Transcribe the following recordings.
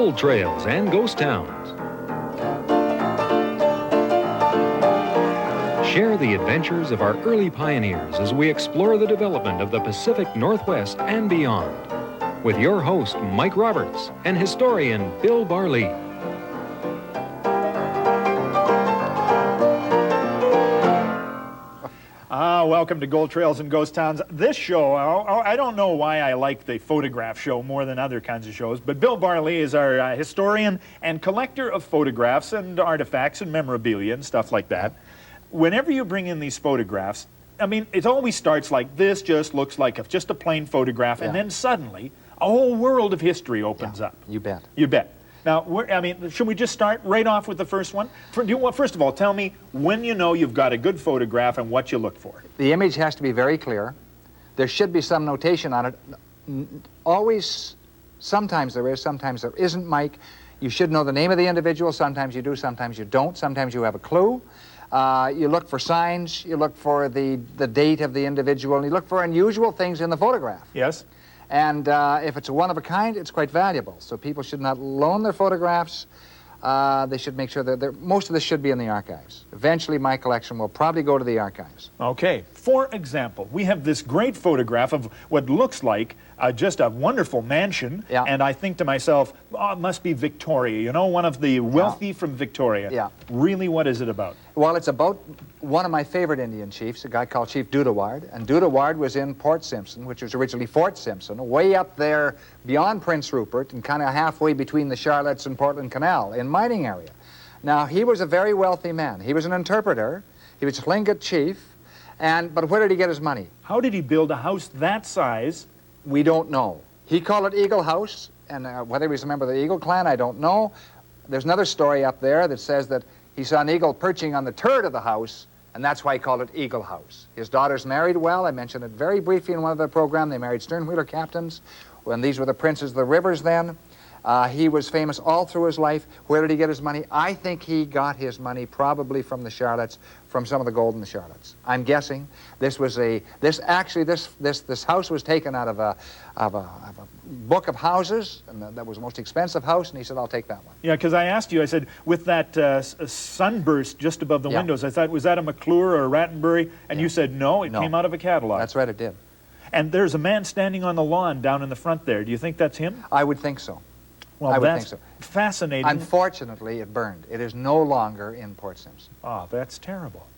Gold Trails and Ghost Towns. Share the adventures of our early pioneers as we explore the development of the Pacific Northwest and beyond. With your host, Mike Roberts, and historian Bill Barlee. Welcome to Gold Trails and Ghost Towns. This show, I don't know why I like the photograph show more than other kinds of shows, but Bill Barlee is our historian and collector of photographs and artifacts and memorabilia and stuff like that. Whenever you bring in these photographs, I mean, it always starts like this, just looks like just a plain photograph, and then suddenly a whole world of history opens up. You bet. You bet. Now, I mean, should we just start right off with the first one? First of all, tell me when you know you've got a good photograph and what you look for. The image has to be very clear. There should be some notation on it. Always, sometimes there is, sometimes there isn't, Mike. You should know the name of the individual. Sometimes you do, sometimes you don't. Sometimes you have a clue. You look for signs. You look for the date of the individual. And you look for unusual things in the photograph. Yes. And if it's a one of a kind, it's quite valuable. So people should not loan their photographs. They should make sure that most of this should be in the archives. Eventually, my collection will probably go to the archives. Okay. For example, we have this great photograph of what looks like just a wonderful mansion. Yeah. And I think to myself, oh, it must be Victoria, you know, one of the wealthy from Victoria. Yeah. Really, what is it about? Well, it's about one of my favorite Indian chiefs, a guy called Chief Dudaward. And Dudaward was in Port Simpson, which was originally Fort Simpson, way up there beyond Prince Rupert and kind of halfway between the Charlottes and Portland Canal in mining area. Now, he was a very wealthy man. He was an interpreter. He was a Tlingit chief. But where did he get his money? How did he build a house that size? We don't know. He called it Eagle House, and whether he was a member of the Eagle clan, I don't know. There's another story up there that says that he saw an eagle perching on the turret of the house, and that's why he called it Eagle House. His daughters married well. I mentioned it very briefly in one of the program. They married sternwheeler captains, when these were the princes of the rivers then. He was famous all through his life. Where did he get his money? I think he got his money probably from the Charlottes, from some of the gold in the Charlottes. I'm guessing this house was taken out of a book of houses, and that was the most expensive house, and he said, I'll take that one. Yeah, because I asked you, I said, with that sunburst just above the windows, I thought, was that a McClure or a Rattenbury? And you said, no, it came out of a catalog. That's right, it did. And there's a man standing on the lawn down in the front there. Do you think that's him? I would think so. Well, I would that's think so. Fascinating. Unfortunately, it burned. It is no longer in Port Simpson. Oh, that's terrible.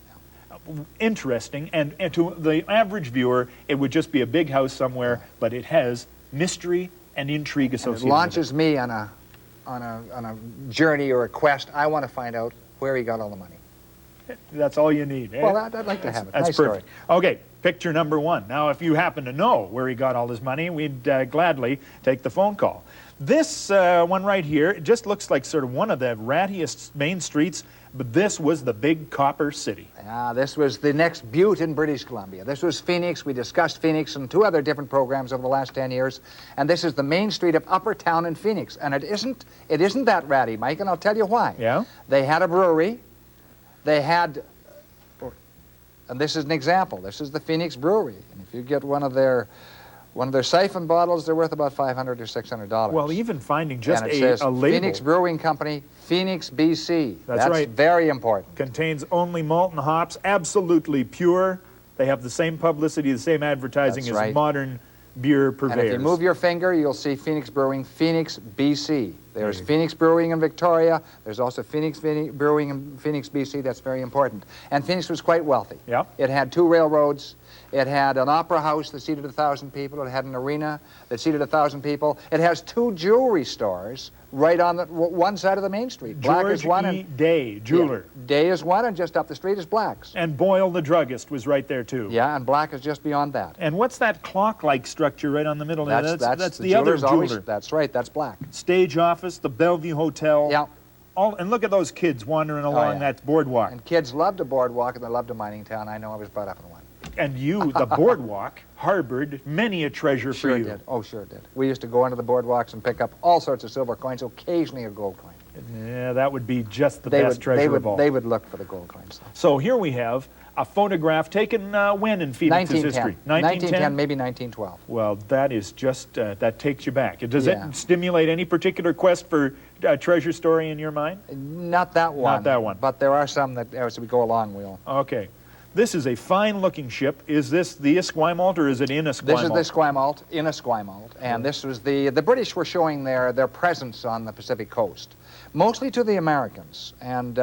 Interesting, and to the average viewer, it would just be a big house somewhere, but it has mystery and intrigue associated It launches me on a journey or a quest. I want to find out where he got all the money. That's all you need. Well, I'd like to have it. That's nice perfect. Story. Okay, picture number one. Now, if you happen to know where he got all his money, we'd gladly take the phone call. This one right here, it just looks like sort of one of the rattiest main streets, but this was the big copper city. This was the next butte in British Columbia. This was Phoenix. We discussed Phoenix in two other different programs over the last 10 years. And this is the main street of Upper Town in Phoenix. And it isn't that ratty, Mike, and I'll tell you why. Yeah? They had a brewery. They had, and this is an example. This is the Phoenix Brewery. And if you get one of their siphon bottles, they're worth about $500 or $600. Well, even finding just and it says a label. Phoenix Brewing Company, Phoenix, BC. That's right. Very important. Contains only malt and hops, absolutely pure. They have the same publicity, the same advertising That's as right. modern beer purveyors. And if you move your finger, you'll see Phoenix Brewing, Phoenix, BC. There's Phoenix Brewing in Victoria. There's also Phoenix Brewing in Phoenix, BC. That's very important. And Phoenix was quite wealthy. Yeah. It had 2 railroads. It had an opera house that seated 1,000 people. It had an arena that seated 1,000 people. It has 2 jewelry stores right on the one side of the main street. Black is one. George E. Day, jeweler. Yeah, Day is one, and just up the street is Black's. And Boyle the druggist was right there, too. Yeah, and Black is just beyond that. And what's that clock-like structure right on the middle there? That's the other jeweler. That's right, that's Black. Stage office, the Bellevue Hotel. Yeah. And look at those kids wandering along that boardwalk. And kids loved a boardwalk, and they loved a mining town. I know I was brought up in one. And you, the boardwalk, harbored many a treasure for you. Sure did. Oh, sure did. We used to go into the boardwalks and pick up all sorts of silver coins, occasionally a gold coin. Yeah, that would be just the best treasure of all. They would look for the gold coins. So here we have a photograph taken when in Phoenix's history? 1910, maybe 1912. Well, that is just, that takes you back. Does Yeah. it stimulate any particular quest for a treasure story in your mind? Not that one. Not that one. But there are some that, as we go along, we'll... Okay. This is a fine-looking ship. Is this the Esquimalt, or is it in Esquimalt? This is the Esquimalt, in Esquimalt, and this was the British were showing their presence on the Pacific coast, mostly to the Americans, and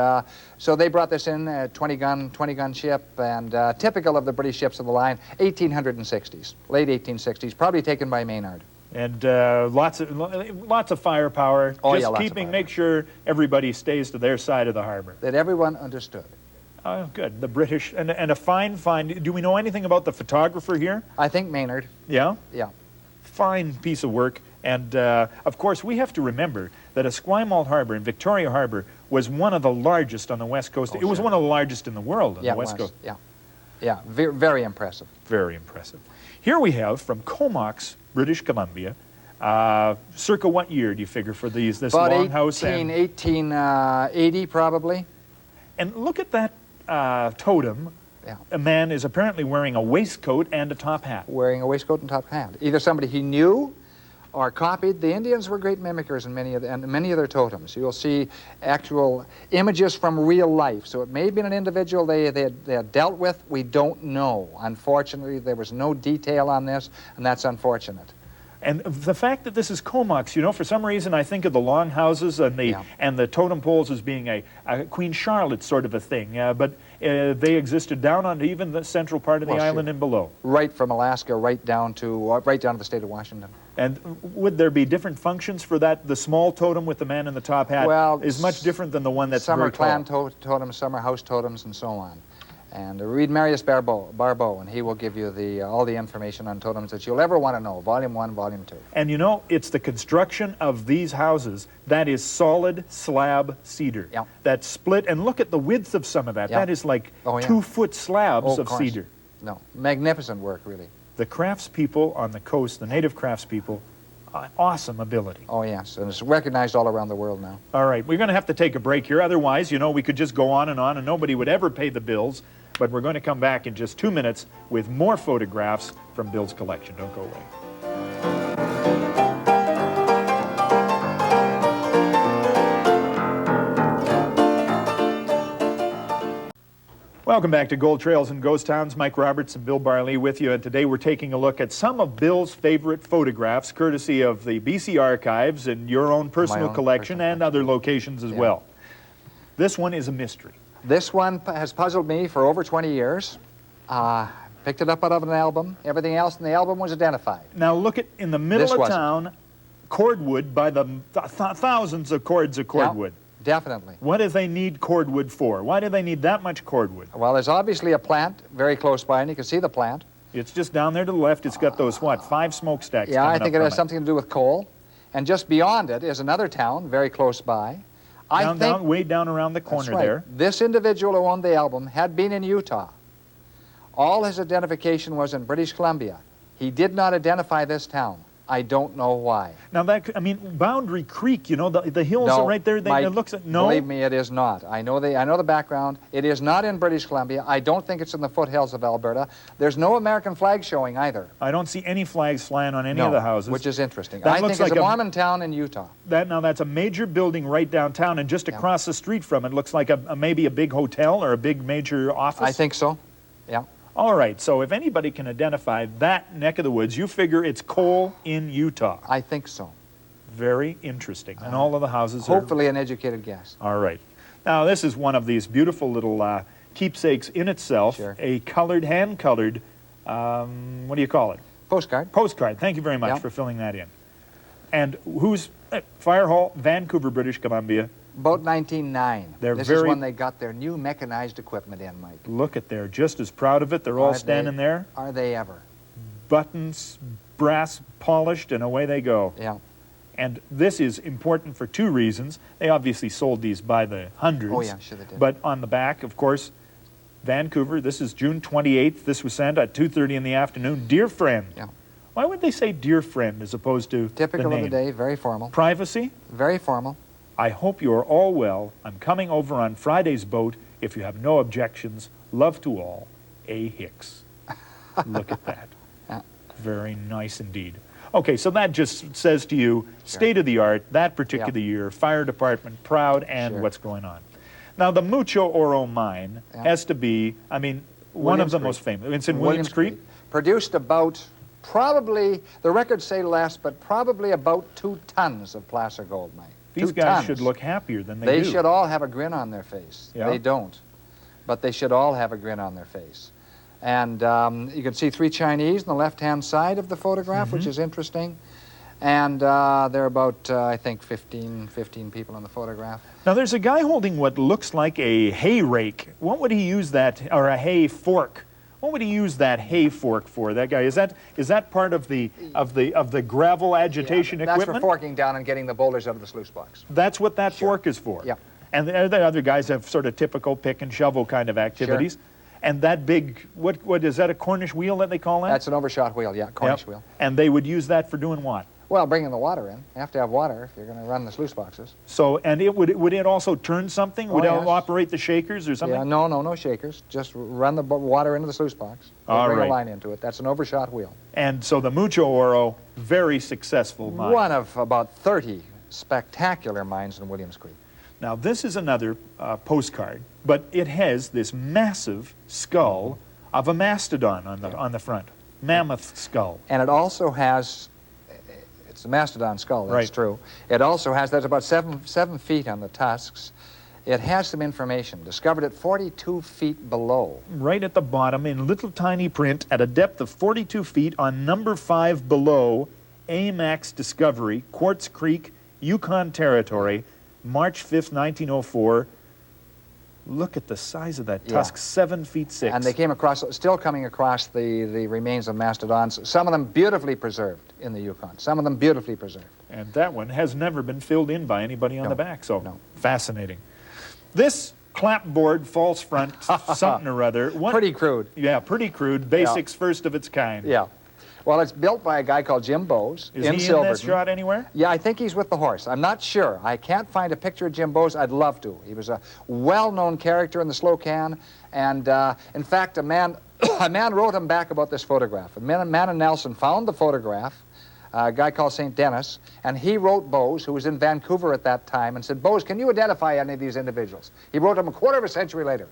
so they brought this in, a 20-gun ship, and typical of the British ships of the line, 1860s, late 1860s, probably taken by Maynard. And lots of firepower. Oh, just yeah, lots of keeping, firepower. make sure everybody stays to their side of the harbor. That everyone understood. Oh, good. The British, and a fine find. Do we know anything about the photographer here? I think Maynard. Yeah? Yeah. Fine piece of work. And, of course, we have to remember that Esquimalt Harbor and Victoria Harbor was one of the largest on the West Coast. Oh, it was sure. one of the largest in the world on Yeah, the West Coast. Yeah. Yeah, very impressive. Very impressive. Here we have, from Comox, British Columbia, circa what year do you figure for this About longhouse? 1880, probably. And look at that totem. Yeah. A man is apparently wearing a waistcoat and a top hat. Wearing a waistcoat and top hat. Either somebody he knew or copied. The Indians were great mimickers in many of their totems. You'll see actual images from real life. So it may have been an individual they had dealt with. We don't know. Unfortunately, there was no detail on this, and that's unfortunate. And the fact that this is Comox, you know, for some reason I think of the longhouses and the totem poles as being a Queen Charlotte sort of a thing, but they existed down on even the central part of the island and below. Right from Alaska right down to the state of Washington. And would there be different functions for that? The small totem with the man in the top hat is much different than the one that's some very are clan tall. totems, some are house totems, and so on. And read Marius Barbeau, and he will give you all the information on totems that you'll ever want to know, Volume 1, Volume 2. And you know, it's the construction of these houses that is solid slab cedar. Yeah. That's split, and look at the width of some of that. Yeah. That is like Oh, yeah. 2-foot slabs of course. cedar. No, magnificent work, really. The craftspeople on the coast, the native craftspeople, awesome ability. Oh, yes, and it's recognized all around the world now. All right, we're going to have to take a break here. Otherwise, you know, we could just go on, and nobody would ever pay the bills. But we're going to come back in just 2 minutes with more photographs from Bill's collection. Don't go away. Welcome back to Gold Trails and Ghost Towns. Mike Roberts and Bill Barlee with you, and today we're taking a look at some of Bill's favorite photographs, courtesy of the BC Archives and your own personal collection and other locations as well. This one is a mystery. This one has puzzled me for over 20 years. Picked it up out of an album. Everything else in the album was identified. Now look at, in the middle This of wasn't. town, cordwood by the thousands of cords of cordwood. Definitely. What do they need cordwood for? Why do they need that much cordwood? Well, there's obviously a plant very close by, and you can see the plant. It's just down there to the left. It's got those, what, 5 smokestacks Yeah, I coming think up it has from something to do with coal. And just beyond it is another town very close by. Way down around the corner That's right. there. This individual who owned the album had been in Utah. All his identification was in British Columbia. He did not identify this town. I don't know why. Now that, I mean, Boundary Creek, you know, the hills No, are right there. Mike, It looks at, no? believe me, it is not. I know the background. It is not in British Columbia. I don't think it's in the foothills of Alberta. There's no American flag showing either. I don't see any flags flying on any of the houses. Which is interesting. That I looks think it's like a Mormon town in Utah. Now that's a major building right downtown, and just across the street from it looks like maybe a big hotel or a big major office. I think so. Yeah. All right, so if anybody can identify that neck of the woods, you figure it's coal in Utah. I think so. Very interesting. And all of the houses Hopefully an educated guess. All right. Now, this is one of these beautiful little keepsakes in itself. Sure. A colored, hand-colored, what do you call it? Postcard. Postcard. Thank you very much for filling that in. And who's Fire Hall, Vancouver, British Columbia. About 1909. This is when they got their new mechanized equipment in, Mike. Look at, they're just as proud of it. They're all standing there. Are they ever? Buttons, brass polished, and away they go. Yeah. And this is important for 2 reasons. They obviously sold these by the hundreds. Oh, yeah, sure they did. But on the back, of course, Vancouver, this is June 28th. This was sent at 2:30 in the afternoon. Dear friend. Yeah. Why would they say dear friend as opposed to Typical the of name? the day, very formal. Privacy? Very formal. I hope you are all well. I'm coming over on Friday's boat. If you have no objections, love to all, A. Hicks. Look at that. Yeah. Very nice indeed. Okay, so that just says to you, state of the art, that particular year, fire department, proud, and what's going on. Now, the Mucho Oro mine has to be, I mean, one of the most famous. It's in Williams Creek? Produced about, probably, the records say less, but probably about 2 tons of placer gold, Mike. These guys should look happier than they do. They should all have a grin on their face. Yeah. They don't. But they should all have a grin on their face. And you can see 3 Chinese on the left-hand side of the photograph, which is interesting. And there are about, I think, 15 people in the photograph. Now, there's a guy holding what looks like a hay rake. What would he use that, or a hay fork? What would he use that hay fork for? That guy, is that part of the gravel agitation that's equipment? That's for forking down and getting the boulders out of the sluice box. That's what that fork is for. Yeah. And the other guys have sort of typical pick and shovel kind of activities. Sure. And that big, what is that, a Cornish wheel that they call that? That's an overshot wheel, yeah, Cornish wheel. And they would use that for doing what? Well, bringing the water in. You have to have water if you're going to run the sluice boxes. So, and would it also turn something? Would it yes. operate the shakers or something? Yeah, no shakers. Just run the water into the sluice box. Bring a line into it. That's an overshot wheel. And so the Mucho Oro, very successful mine. One of about 30 spectacular mines in Williams Creek. Now, this is another postcard, but it has this massive skull of a mastodon on the front. Mammoth skull. And it also has, it's a mastodon skull, that's true. It also has, there's about 7 feet on the tusks. It has some information, discovered at 42 feet below. Right at the bottom, in little tiny print, at a depth of 42 feet on number 5 below, AMAX discovery, Quartz Creek, Yukon Territory, March 5th, 1904. Look at the size of that tusk, 7 feet 6. And they came across, still coming across the remains of mastodons, some of them beautifully preserved in the Yukon, some of them beautifully preserved. And that one has never been filled in by anybody on the back, so fascinating. This clapboard, false front, something or other. Pretty crude. Yeah, pretty crude, basics first of its kind. Yeah. Well, it's built by a guy called Jim Bowes in Silverton. Is he in that shot anywhere? Yeah, I think he's with the horse. I'm not sure. I can't find a picture of Jim Bowes. I'd love to. He was a well-known character in the Slocan, and in fact, a man wrote him back about this photograph. A man in Nelson found the photograph, a guy called St. Dennis, and he wrote Bowes, who was in Vancouver at that time, and said, Bowes, can you identify any of these individuals? He wrote him a quarter of a century later.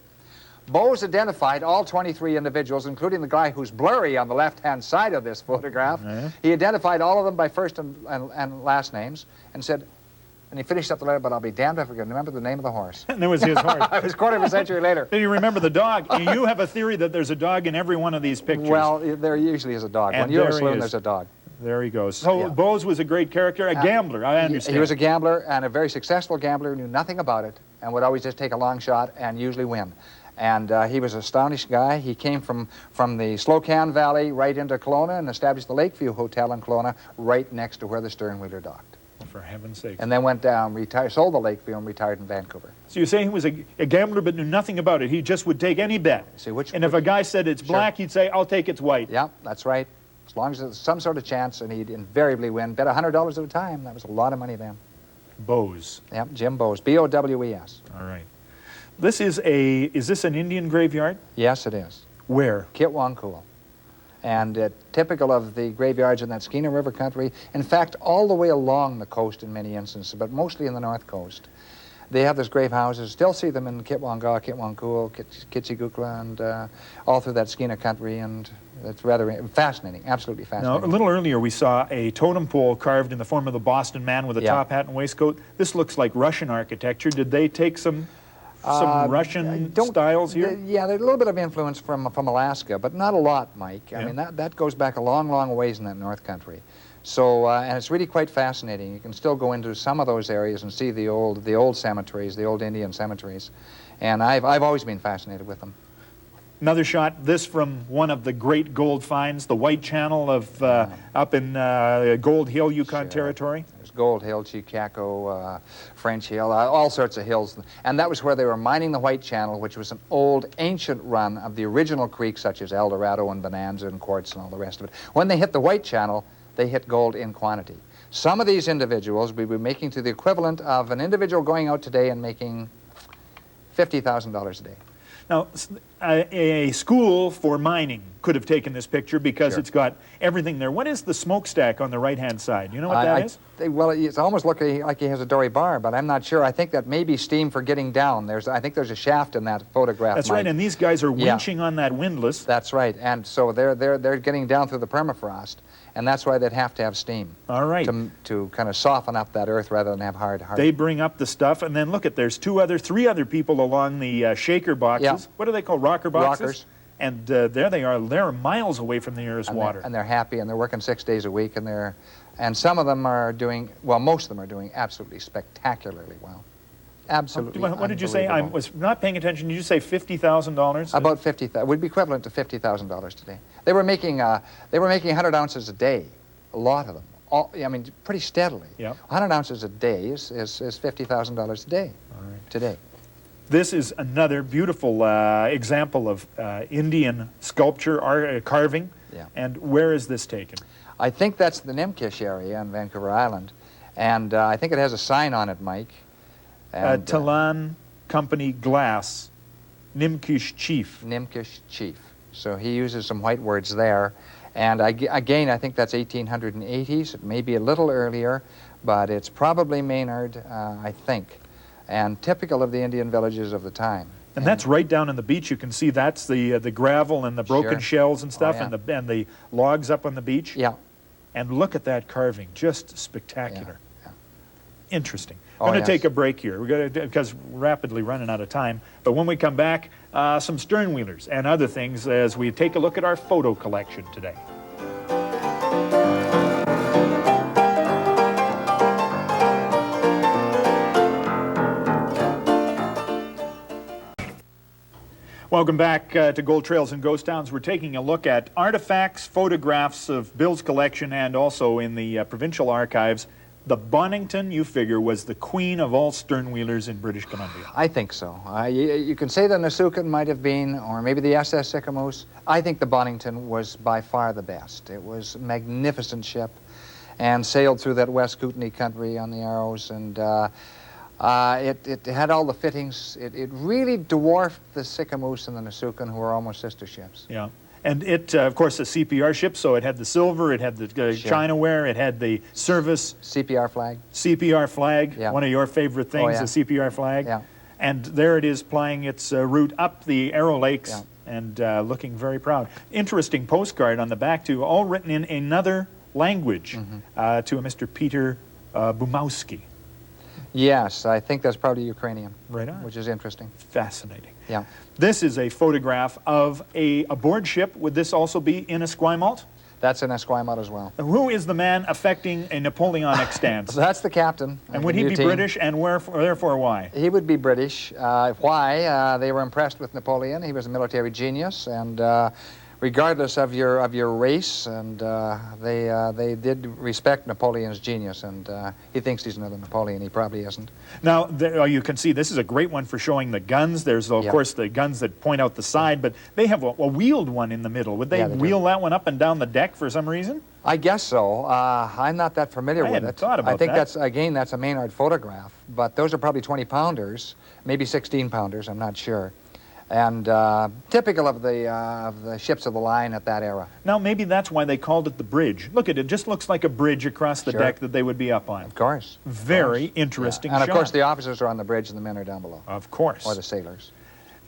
Bowes identified all 23 individuals, including the guy who's blurry on the left-hand side of this photograph. He identified all of them by first and last names and said, and he finished up the letter, but I'll be damned if I can remember the name of the horse. And it was his horse. It was a quarter of a century later. Did you remember the dog? You have a theory that there's a dog in every one of these pictures. Well, there usually is a dog. And when you're a saloon, there's a dog. There he goes. So Bowes was a great character, a gambler, I understand. He was a gambler, and a very successful gambler who knew nothing about it and would always just take a long shot and usually win. And he was an astonished guy. He came from the Slocan Valley right into Kelowna and established the Lakeview Hotel in Kelowna right next to where the sternwheeler docked. For heaven's sake. And then went down, sold the Lakeview and retired in Vancouver. So you're saying he was a gambler but knew nothing about it. He just would take any bet. See, and if a guy said it's black, he'd say, I'll take it's white. Yeah, that's right. As long as there's some sort of chance, and he'd invariably win. Bet $100 at a time. That was a lot of money then. Bowes. Yep, Jim Bowes. B-O-W-E-S. All right. This is this an Indian graveyard? Yes, it is. Where? Kitwangkul. And typical of the graveyards in that Skeena River country, in fact, all the way along the coast in many instances, but mostly in the north coast. They have those grave houses. Still see them in Kitwanga, Kitwangkul, Kitchigukla, and all through that Skeena country, and it's rather fascinating, absolutely fascinating. Now, a little earlier we saw a totem pole carved in the form of the Boston man with a top hat and waistcoat. This looks like Russian architecture. Did they take some Russian styles here? Yeah, there's a little bit of influence from Alaska, but not a lot, Mike. I mean, that goes back a long, long ways in that north country. So, and it's really quite fascinating. You can still go into some of those areas and see the old cemeteries, the old Indian cemeteries, and I've always been fascinated with them. Another shot, this from one of the great gold finds, the White Channel of up in Gold Hill, Yukon Territory. There's Gold Hill, Chicago, French Hill, all sorts of hills. And that was where they were mining the White Channel, which was an old, ancient run of the original creeks, such as El Dorado and Bonanza and Quartz and all the rest of it. When they hit the White Channel, they hit gold in quantity. Some of these individuals we would be making to the equivalent of an individual going out today and making $50,000 a day. Now, a school for mining could have taken this picture because Sure. it's got everything there. What is the smokestack on the right-hand side? You know what that is? Well, it's almost looking like he has a dory bar, but I'm not sure. I think that may be steam for getting down. I think there's a shaft in that photograph. That's Mike. right, and these guys are Yeah. winching on that windlass. That's right, and so they're getting down through the permafrost, and that's why they'd have to have steam. All right. To kind of soften up that earth rather than have hard. They bring up the stuff, and then look at, there's three other people along the shaker boxes. Yeah. What are they called, rocker boxes? Rockers. And there they are. They're miles away from the nearest water. And they're happy, and they're working 6 days a week, and some of them are doing, well, most of them are doing absolutely spectacularly well. Absolutely. What did you say? I unbelievable. was not paying attention. Did you say $50,000? About 50,000 would be equivalent to $50,000 today. They were making 100 ounces a day, a lot of them. I mean, pretty steadily. Yeah. 100 ounces a day is $50,000 a day. All right. Today. This is another beautiful example of Indian sculpture, carving. Yeah. And where is this taken? I think that's the Nimkish area on Vancouver Island, and I think it has a sign on it, Mike. And, Talan Company Glass, Nimkish Chief. Nimkish Chief. So he uses some white words there. And again, I think that's 1880s. It may be a little earlier, but it's probably Maynard, I think, and typical of the Indian villages of the time. And that's right down on the beach. You can see that's the gravel and the broken Sure. shells and stuff, Oh, yeah. and the logs up on the beach. Yeah. And look at that carving, just spectacular. Yeah. Interesting. Oh, I'm going yes. to take a break here. We're going to, because we're rapidly running out of time. But when we come back, some sternwheelers and other things as we take a look at our photo collection today. Welcome back to Gold Trails and Ghost Towns. We're taking a look at artifacts, photographs of Bill's collection, and also in the provincial archives. The Bonington, you figure, was the queen of all sternwheelers in British Columbia. I think so. You can say the Nasukan might have been, or maybe the SS Sycamoose. I think the Bonington was by far the best. It was a magnificent ship and sailed through that West Kootenai country on the Arrows, and it had all the fittings. It really dwarfed the Sycamoose and the Nasukan, who were almost sister ships. Yeah. And it, of course, a CPR ship, so it had the silver, it had the Chinaware, it had the service CPR flag. CPR flag, Yeah. one of your favorite things, yeah. the CPR flag. Yeah. And there it is plying its route up the Arrow Lakes Yeah. and looking very proud. Interesting postcard on the back, too, all written in another language to a Mr. Peter Bumowski. Yes, I think that's probably Ukrainian. Right on. Which is interesting. Fascinating. Yeah. This is a photograph of a aboard ship. Would this also be in Esquimalt? That's in Esquimalt as well. Who is the man affecting a Napoleonic stance? So that's the captain. And would he be British, and therefore why? He would be British. Why? They were impressed with Napoleon. He was a military genius, and regardless of your race, and they did respect Napoleon's genius, and he thinks he's another Napoleon. He probably isn't. Now, you can see this is a great one for showing the guns. There's, of course, the guns that point out the side, but they have a wheeled one in the middle. Would they wheel that one up and down the deck for some reason? I guess so. I'm not that familiar with hadn't it. thought about I think that. that's a Maynard photograph, but those are probably 20-pounders, maybe 16-pounders, I'm not sure. And typical of the ships of the line at that era. Now, maybe that's why they called it the bridge. Look at it. It just looks like a bridge across the deck that they would be up on. Of course. Very interesting And of shot. course, the officers are on the bridge and the men are down below. Of course. Or the sailors.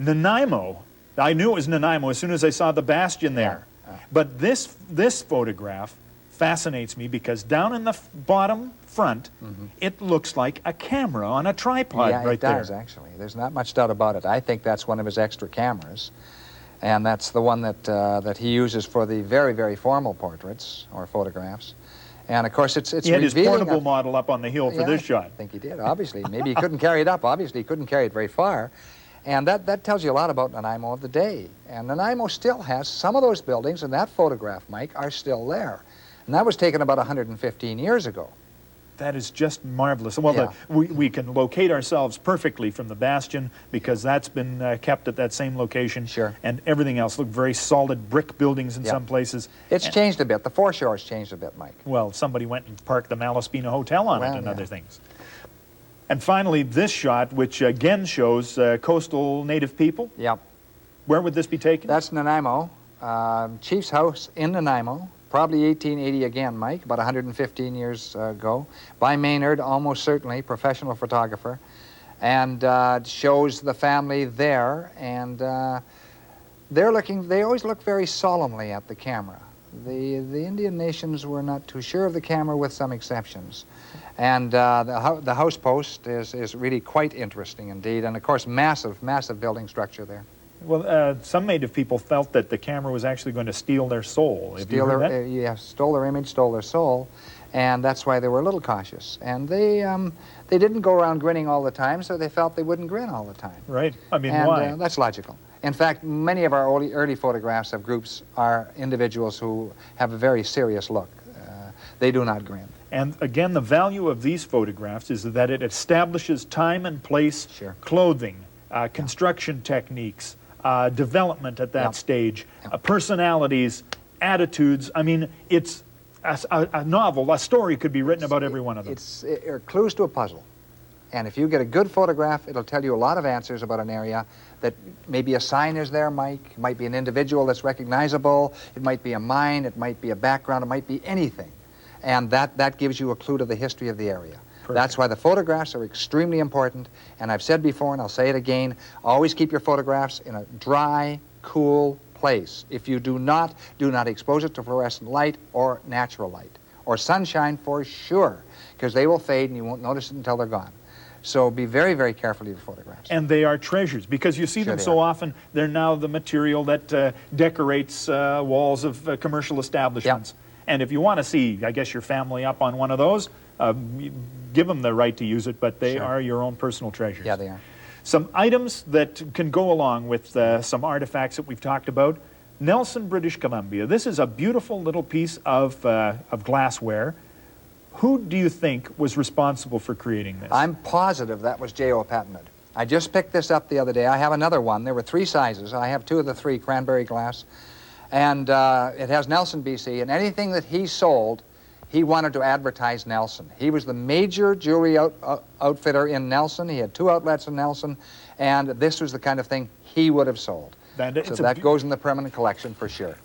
Nanaimo. I knew it was Nanaimo as soon as I saw the bastion there. But this photograph fascinates me because down in the bottom front, it looks like a camera on a tripod Yeah, right it does, there. actually. There's not much doubt about it. I think that's one of his extra cameras. And that's the one that he uses for the very, very formal portraits or photographs. And of course, it's He had his revealing portable model up on the hill for this shot. I think he did, obviously. Maybe he couldn't carry it up. Obviously, he couldn't carry it very far. And that tells you a lot about Nanaimo of the day. And Nanaimo still has some of those buildings, and that photograph, Mike, are still there. And that was taken about 115 years ago. That is just marvelous. Well, Yeah. we can locate ourselves perfectly from the bastion because that's been kept at that same location. Sure. And everything else looked very solid brick buildings in Yeah. some places. It's And- changed a bit. The foreshore's changed a bit, Mike. Well, somebody went and parked the Malaspina Hotel on Well, it and yeah. other things. And finally, this shot, which again shows coastal native people. Yep. Where would this be taken? That's Nanaimo, Chief's house in Nanaimo, probably 1880 again, Mike, about 115 years ago, by Maynard, almost certainly, professional photographer, and shows the family there, and they always look very solemnly at the camera. The Indian nations were not too sure of the camera, with some exceptions. And the house post is really quite interesting indeed, and of course massive building structure there. Well, some native people felt that the camera was actually going to steal their soul. Have you heard that? Yeah, stole their image, stole their soul, and that's why they were a little cautious. And they didn't go around grinning all the time, so they felt they wouldn't grin all the time. Right. I mean, And why? that's logical. In fact, many of our early photographs of groups are individuals who have a very serious look. They do not grin. And again, the value of these photographs is that it establishes time and place, Sure. clothing, construction techniques, development at that Yep. stage, Yep. personalities, attitudes. I mean, it's a novel, a story could be written about every one of them. It's clues to a puzzle. And if you get a good photograph, it'll tell you a lot of answers about an area. That maybe a sign is there, Mike. It might be an individual that's recognizable. It might be a mine. It might be a background. It might be anything. And that gives you a clue to the history of the area. Perfect. That's why the photographs are extremely important. And I've said before, and I'll say it again, always keep your photographs in a dry, cool place. If you do not expose it to fluorescent light or natural light. Or sunshine for sure, because they will fade and you won't notice it until they're gone. So be very, very careful of your photographs. And they are treasures because you see Sure them they so are. often. They're now the material that decorates walls of commercial establishments. And if you want to see, I guess, your family up on one of those, give them the right to use it, but they Sure. are your own personal treasures. Yeah, they are. Some items that can go along with some artifacts that we've talked about. Nelson, British Columbia. This is a beautiful little piece of glassware. Who do you think was responsible for creating this? I'm positive that was J.O. Patinid. I just picked this up the other day. I have another one. There were 3 sizes. I have 2 of the 3 cranberry glass. And it has Nelson, BC. And anything that he sold, he wanted to advertise Nelson. He was the major jewelry outfitter in Nelson. He had 2 outlets in Nelson. And this was the kind of thing he would have sold. So that goes in the permanent collection for sure.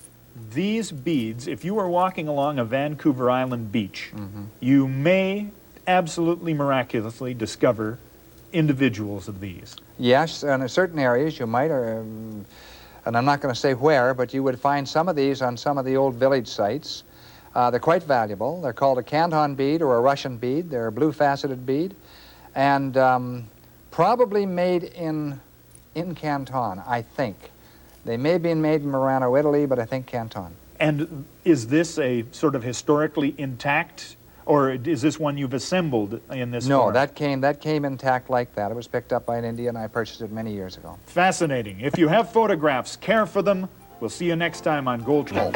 These beads, if you are walking along a Vancouver Island beach, you may absolutely miraculously discover individuals of these. Yes, and in certain areas you might, and I'm not going to say where, but you would find some of these on some of the old village sites. They're quite valuable. They're called a Canton bead or a Russian bead. They're a blue faceted bead, and probably made in Canton, I think. They may have been made in Murano, Italy, but I think Canton. And is this a sort of historically intact, or is this one you've assembled in this No, form? that came intact like that. It was picked up by an Indian. I purchased it many years ago. Fascinating. If you have photographs, care for them. We'll see you next time on Gold Trail.